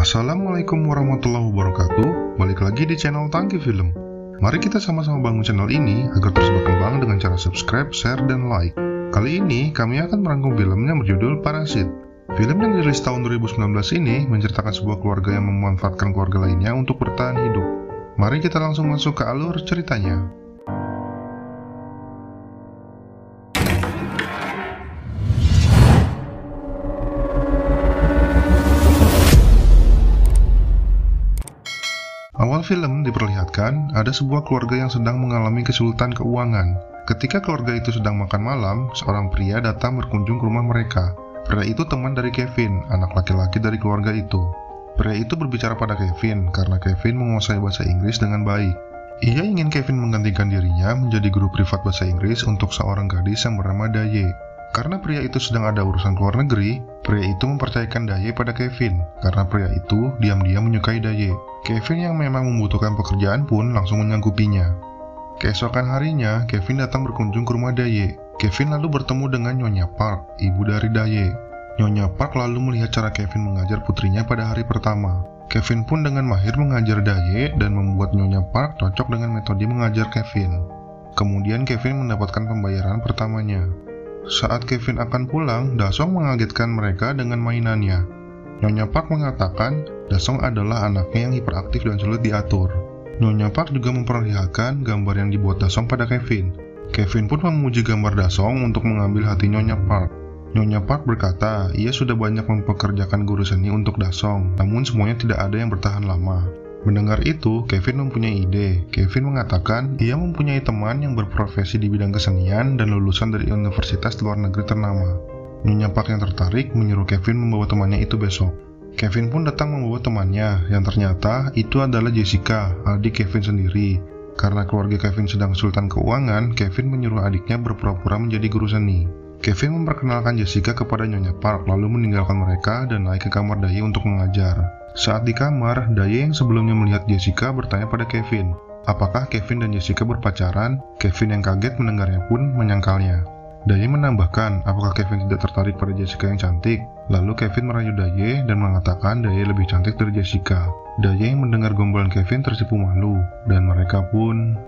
Assalamualaikum warahmatullahi wabarakatuh. Balik lagi di channel Tangki Film. Mari kita sama-sama bangun channel ini agar terus berkembang dengan cara subscribe, share, dan like. Kali ini kami akan merangkum film yang berjudul Parasit. Film yang dirilis tahun 2019 ini menceritakan sebuah keluarga yang memanfaatkan keluarga lainnya untuk bertahan hidup. Mari kita langsung masuk ke alur ceritanya. Awal film diperlihatkan ada sebuah keluarga yang sedang mengalami kesulitan keuangan. Ketika keluarga itu sedang makan malam, seorang pria datang berkunjung ke rumah mereka. Pria itu teman dari Kevin, anak laki-laki dari keluarga itu. Pria itu berbicara pada Kevin karena Kevin menguasai bahasa Inggris dengan baik. Ia ingin Kevin menggantikan dirinya menjadi guru privat bahasa Inggris untuk seorang gadis yang bernama Daye. Karena pria itu sedang ada urusan ke luar negeri, pria itu mempercayakan Daye pada Kevin. Karena pria itu diam-diam menyukai Daye. Kevin yang memang membutuhkan pekerjaan pun langsung menyanggupinya. Keesokan harinya, Kevin datang berkunjung ke rumah Daye. Kevin lalu bertemu dengan Nyonya Park, ibu dari Daye. Nyonya Park lalu melihat cara Kevin mengajar putrinya pada hari pertama. Kevin pun dengan mahir mengajar Daye dan membuat Nyonya Park cocok dengan metode mengajar Kevin. Kemudian Kevin mendapatkan pembayaran pertamanya. Saat Kevin akan pulang, Dasong mengagetkan mereka dengan mainannya. Nyonya Park mengatakan Dasong adalah anaknya yang hiperaktif dan sulit diatur. Nyonya Park juga memperlihatkan gambar yang dibuat Dasong pada Kevin. Kevin pun memuji gambar Dasong untuk mengambil hati Nyonya Park. Nyonya Park berkata ia sudah banyak mempekerjakan guru seni untuk Dasong, namun semuanya tidak ada yang bertahan lama. Mendengar itu, Kevin mempunyai ide. Kevin mengatakan ia mempunyai teman yang berprofesi di bidang kesenian dan lulusan dari universitas luar negeri ternama. Nyonya Park yang tertarik menyuruh Kevin membawa temannya itu besok. Kevin pun datang membawa temannya, yang ternyata itu adalah Jessica, adik Kevin sendiri. Karena keluarga Kevin sedang kesulitan keuangan, Kevin menyuruh adiknya berpura-pura menjadi guru seni. Kevin memperkenalkan Jessica kepada Nyonya Park, lalu meninggalkan mereka dan naik ke kamar Daye untuk mengajar. Saat di kamar, Daye yang sebelumnya melihat Jessica bertanya pada Kevin, apakah Kevin dan Jessica berpacaran? Kevin yang kaget mendengarnya pun menyangkalnya. Daye menambahkan apakah Kevin tidak tertarik pada Jessica yang cantik. Lalu Kevin merayu Daye dan mengatakan Daye lebih cantik dari Jessica. Daye yang mendengar gombalan Kevin tersipu malu, dan mereka pun...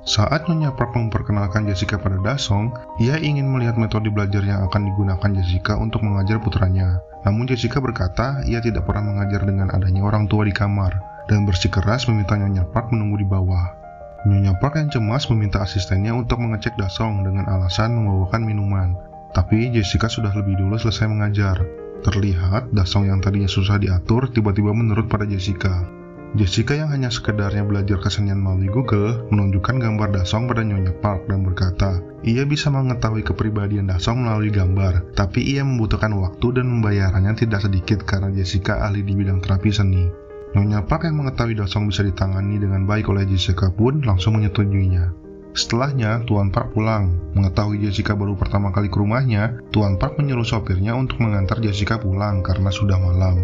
Saat Nyonya Park memperkenalkan Jessica pada Dasong, ia ingin melihat metode belajar yang akan digunakan Jessica untuk mengajar putranya. Namun Jessica berkata ia tidak pernah mengajar dengan adanya orang tua di kamar, dan bersikeras meminta Nyonya Park menunggu di bawah. Nyonya Park yang cemas meminta asistennya untuk mengecek Dasong dengan alasan membawakan minuman. Tapi Jessica sudah lebih dulu selesai mengajar. Terlihat Dasong yang tadinya susah diatur tiba-tiba menurut pada Jessica. Jessica yang hanya sekedarnya belajar kesenian melalui Google menunjukkan gambar Dasong pada Nyonya Park dan berkata ia bisa mengetahui kepribadian Dasong melalui gambar, tapi ia membutuhkan waktu dan membayarannya tidak sedikit karena Jessica ahli di bidang terapi seni. Nyonya Park yang mengetahui Dasong bisa ditangani dengan baik oleh Jessica pun langsung menyetujuinya. Setelahnya, Tuan Park pulang. Mengetahui Jessica baru pertama kali ke rumahnya, Tuan Park menyuruh sopirnya untuk mengantar Jessica pulang karena sudah malam.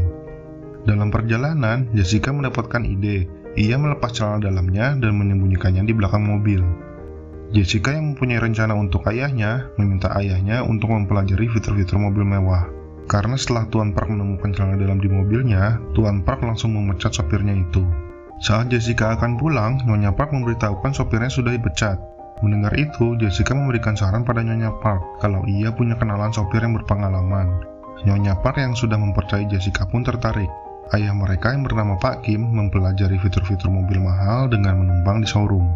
Dalam perjalanan, Jessica mendapatkan ide. Ia melepas celana dalamnya dan menyembunyikannya di belakang mobil. Jessica yang mempunyai rencana untuk ayahnya, meminta ayahnya untuk mempelajari fitur-fitur mobil mewah. Karena setelah Tuan Park menemukan celana dalam di mobilnya, Tuan Park langsung memecat sopirnya itu. Saat Jessica akan pulang, Nyonya Park memberitahukan sopirnya sudah dipecat. Mendengar itu, Jessica memberikan saran pada Nyonya Park kalau ia punya kenalan sopir yang berpengalaman. Nyonya Park yang sudah mempercayai Jessica pun tertarik. Ayah mereka yang bernama Pak Kim mempelajari fitur-fitur mobil mahal dengan menumpang di showroom.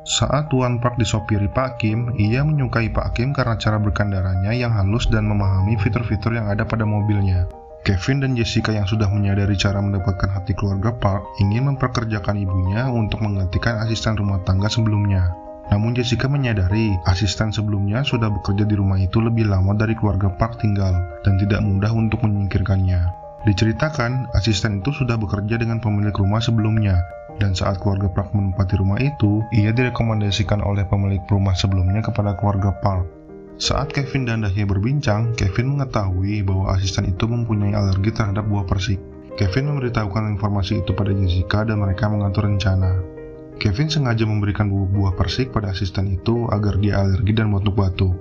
Saat Tuan Park disopiri Pak Kim, ia menyukai Pak Kim karena cara berkendaranya yang halus dan memahami fitur-fitur yang ada pada mobilnya. Kevin dan Jessica yang sudah menyadari cara mendapatkan hati keluarga Park ingin memperkerjakan ibunya untuk menggantikan asisten rumah tangga sebelumnya. Namun Jessica menyadari asisten sebelumnya sudah bekerja di rumah itu lebih lama dari keluarga Park tinggal dan tidak mudah untuk menyingkirkannya. Diceritakan, asisten itu sudah bekerja dengan pemilik rumah sebelumnya, dan saat keluarga Park menempati rumah itu, ia direkomendasikan oleh pemilik rumah sebelumnya kepada keluarga Park. Saat Kevin dan Daye berbincang, Kevin mengetahui bahwa asisten itu mempunyai alergi terhadap buah persik. Kevin memberitahukan informasi itu pada Jessica dan mereka mengatur rencana. Kevin sengaja memberikan buah persik pada asisten itu agar dia alergi dan batuk-batuk.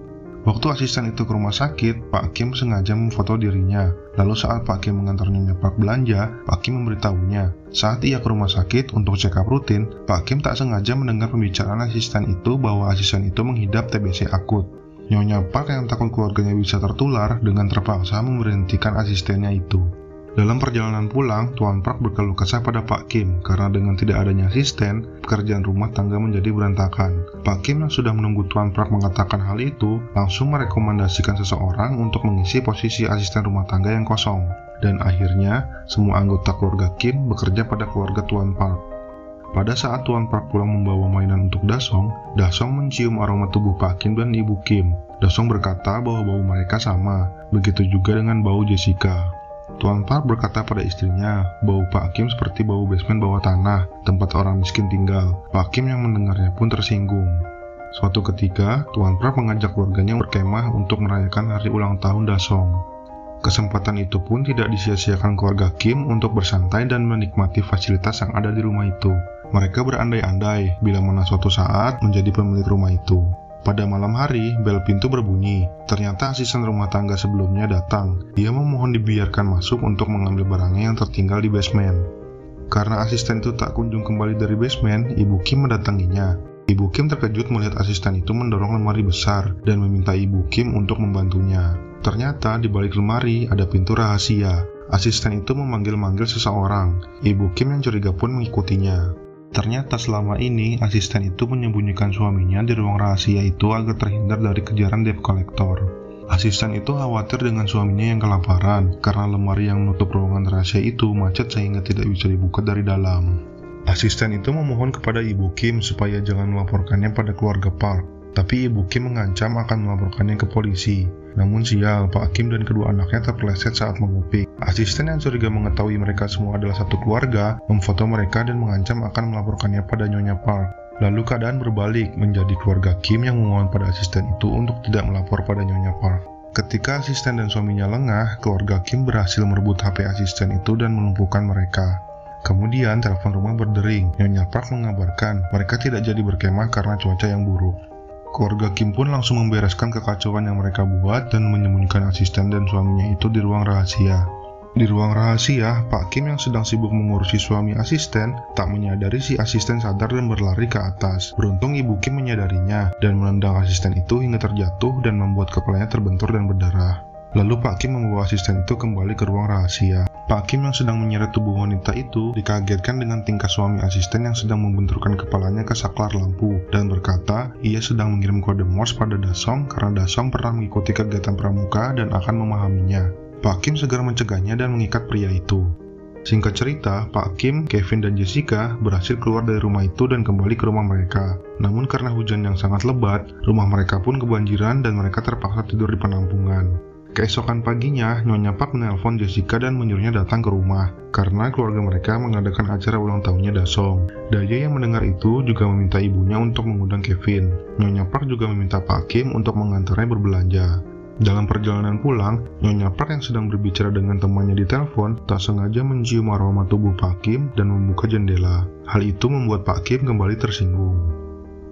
Waktu asisten itu ke rumah sakit, Pak Kim sengaja memfoto dirinya. Lalu saat Pak Kim mengantar Nyonya Park belanja, Pak Kim memberitahunya. Saat ia ke rumah sakit untuk check up rutin, Pak Kim tak sengaja mendengar pembicaraan asisten itu bahwa asisten itu menghidap TBC akut. Nyonya Park yang takut keluarganya bisa tertular dengan terpaksa memberhentikan asistennya itu. Dalam perjalanan pulang, Tuan Park berkeluh kesah pada Pak Kim karena dengan tidak adanya asisten, pekerjaan rumah tangga menjadi berantakan. Pak Kim yang sudah menunggu Tuan Park mengatakan hal itu, langsung merekomendasikan seseorang untuk mengisi posisi asisten rumah tangga yang kosong. Dan akhirnya, semua anggota keluarga Kim bekerja pada keluarga Tuan Park. Pada saat Tuan Park pulang membawa mainan untuk Dasong mencium aroma tubuh Pak Kim dan Ibu Kim. Dasong berkata bahwa bau mereka sama, begitu juga dengan bau Jessica. Tuan Park berkata pada istrinya, bau Pak Kim seperti bau basement bawah tanah, tempat orang miskin tinggal. Pak Kim yang mendengarnya pun tersinggung. Suatu ketika, Tuan Park mengajak keluarganya berkemah untuk merayakan hari ulang tahun Dasong. Kesempatan itu pun tidak disia-siakan keluarga Kim untuk bersantai dan menikmati fasilitas yang ada di rumah itu. Mereka berandai-andai bila mana suatu saat menjadi pemilik rumah itu. Pada malam hari, bel pintu berbunyi. Ternyata asisten rumah tangga sebelumnya datang. Dia memohon dibiarkan masuk untuk mengambil barangnya yang tertinggal di basement. Karena asisten itu tak kunjung kembali dari basement, Ibu Kim mendatanginya. Ibu Kim terkejut melihat asisten itu mendorong lemari besar dan meminta Ibu Kim untuk membantunya. Ternyata di balik lemari ada pintu rahasia. Asisten itu memanggil-manggil seseorang. Ibu Kim yang curiga pun mengikutinya. Ternyata selama ini asisten itu menyembunyikan suaminya di ruang rahasia itu agar terhindar dari kejaran debt collector. Asisten itu khawatir dengan suaminya yang kelaparan karena lemari yang menutup ruangan rahasia itu macet sehingga tidak bisa dibuka dari dalam. Asisten itu memohon kepada Ibu Kim supaya jangan melaporkannya pada keluarga Park, tapi Ibu Kim mengancam akan melaporkannya ke polisi. Namun sial, Pak Kim dan kedua anaknya terpeleset saat mengupik. Asisten yang curiga mengetahui mereka semua adalah satu keluarga, memfoto mereka dan mengancam akan melaporkannya pada Nyonya Park. Lalu keadaan berbalik menjadi keluarga Kim yang memohon pada asisten itu untuk tidak melapor pada Nyonya Park. Ketika asisten dan suaminya lengah, keluarga Kim berhasil merebut HP asisten itu dan melumpuhkan mereka. Kemudian telepon rumah berdering. Nyonya Park mengabarkan mereka tidak jadi berkemah karena cuaca yang buruk. Keluarga Kim pun langsung membereskan kekacauan yang mereka buat dan menyembunyikan asisten dan suaminya itu di ruang rahasia. Di ruang rahasia, Pak Kim yang sedang sibuk mengurusi suami asisten tak menyadari si asisten sadar dan berlari ke atas. Beruntung Ibu Kim menyadarinya dan menendang asisten itu hingga terjatuh dan membuat kepalanya terbentur dan berdarah. Lalu Pak Kim membawa asisten itu kembali ke ruang rahasia. Pak Kim yang sedang menyeret tubuh wanita itu dikagetkan dengan tingkah suami asisten yang sedang membenturkan kepalanya ke saklar lampu dan berkata ia sedang mengirim kode Morse pada Dasong karena Dasong pernah mengikuti kegiatan pramuka dan akan memahaminya. Pak Kim segera mencegahnya dan mengikat pria itu. Singkat cerita, Pak Kim, Kevin, dan Jessica berhasil keluar dari rumah itu dan kembali ke rumah mereka. Namun karena hujan yang sangat lebat, rumah mereka pun kebanjiran dan mereka terpaksa tidur di penampungan. Keesokan paginya, Nyonya Park menelpon Jessica dan menyuruhnya datang ke rumah karena keluarga mereka mengadakan acara ulang tahunnya Dasong. Daya yang mendengar itu juga meminta ibunya untuk mengundang Kevin. Nyonya Park juga meminta Pak Kim untuk mengantarnya berbelanja. Dalam perjalanan pulang, Nyonya Park yang sedang berbicara dengan temannya di telepon tak sengaja mencium aroma tubuh Pak Kim dan membuka jendela. Hal itu membuat Pak Kim kembali tersinggung.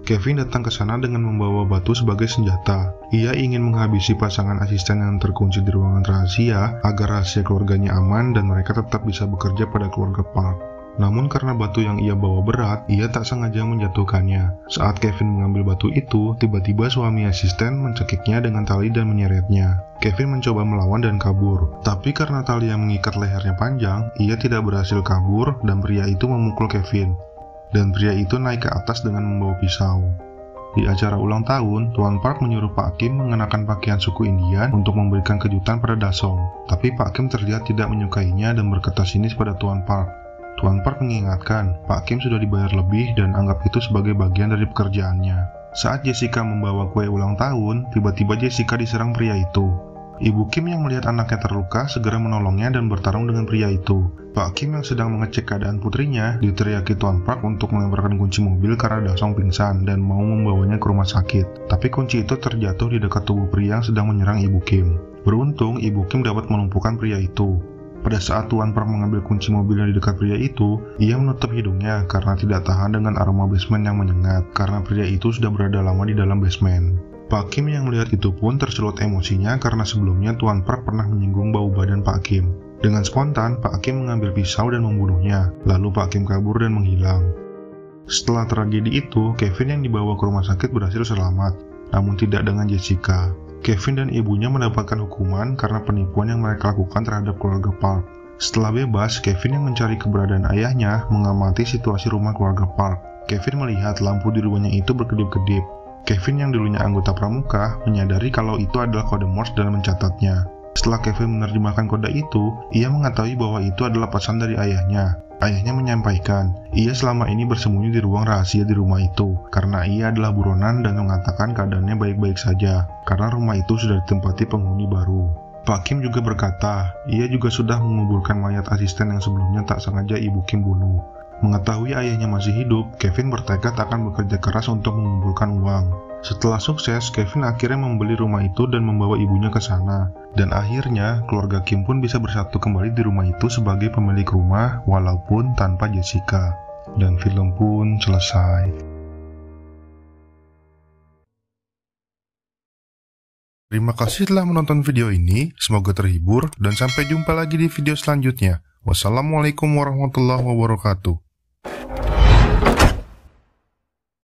Kevin datang ke sana dengan membawa batu sebagai senjata. Ia ingin menghabisi pasangan asisten yang terkunci di ruangan rahasia agar rahasia keluarganya aman dan mereka tetap bisa bekerja pada keluarga Park. Namun karena batu yang ia bawa berat, ia tak sengaja menjatuhkannya. Saat Kevin mengambil batu itu, tiba-tiba suami asisten mencekiknya dengan tali dan menyeretnya. Kevin mencoba melawan dan kabur, tapi karena tali yang mengikat lehernya panjang, ia tidak berhasil kabur dan pria itu memukul Kevin. Dan pria itu naik ke atas dengan membawa pisau. Di acara ulang tahun, Tuan Park menyuruh Pak Kim mengenakan pakaian suku Indian untuk memberikan kejutan pada Dasong. Tapi Pak Kim terlihat tidak menyukainya dan berkata sinis pada Tuan Park. Tuan Park mengingatkan, Pak Kim sudah dibayar lebih dan anggap itu sebagai bagian dari pekerjaannya. Saat Jessica membawa kue ulang tahun, tiba-tiba Jessica diserang pria itu. Ibu Kim yang melihat anaknya terluka segera menolongnya dan bertarung dengan pria itu. Pak Kim yang sedang mengecek keadaan putrinya diteriaki Tuan Park untuk melemparkan kunci mobil karena Dasong pingsan dan mau membawanya ke rumah sakit. Tapi kunci itu terjatuh di dekat tubuh pria yang sedang menyerang Ibu Kim. Beruntung, Ibu Kim dapat melumpuhkan pria itu. Pada saat Tuan Park mengambil kunci mobilnya di dekat pria itu, ia menutup hidungnya karena tidak tahan dengan aroma basement yang menyengat karena pria itu sudah berada lama di dalam basement. Pak Kim yang melihat itu pun tersulut emosinya karena sebelumnya Tuan Park pernah menyinggung bau badan Pak Kim. Dengan spontan, Pak Kim mengambil pisau dan membunuhnya, lalu Pak Kim kabur dan menghilang. Setelah tragedi itu, Kevin yang dibawa ke rumah sakit berhasil selamat, namun tidak dengan Jessica. Kevin dan ibunya mendapatkan hukuman karena penipuan yang mereka lakukan terhadap keluarga Park. Setelah bebas, Kevin yang mencari keberadaan ayahnya mengamati situasi rumah keluarga Park. Kevin melihat lampu di rumahnya itu berkedip-kedip. Kevin yang dulunya anggota pramuka menyadari kalau itu adalah kode Morse dan mencatatnya. Setelah Kevin menerjemahkan kode itu, ia mengetahui bahwa itu adalah pesan dari ayahnya. Ayahnya menyampaikan, ia selama ini bersembunyi di ruang rahasia di rumah itu, karena ia adalah buronan dan mengatakan keadaannya baik-baik saja, karena rumah itu sudah ditempati penghuni baru. Pak Kim juga berkata, ia juga sudah menguburkan mayat asisten yang sebelumnya tak sengaja Ibu Kim bunuh. Mengetahui ayahnya masih hidup, Kevin bertekad akan bekerja keras untuk mengumpulkan uang. Setelah sukses, Kevin akhirnya membeli rumah itu dan membawa ibunya ke sana. Dan akhirnya, keluarga Kim pun bisa bersatu kembali di rumah itu sebagai pemilik rumah, walaupun tanpa Jessica. Dan film pun selesai. Terima kasih telah menonton video ini, semoga terhibur, dan sampai jumpa lagi di video selanjutnya. Wassalamualaikum warahmatullahi wabarakatuh.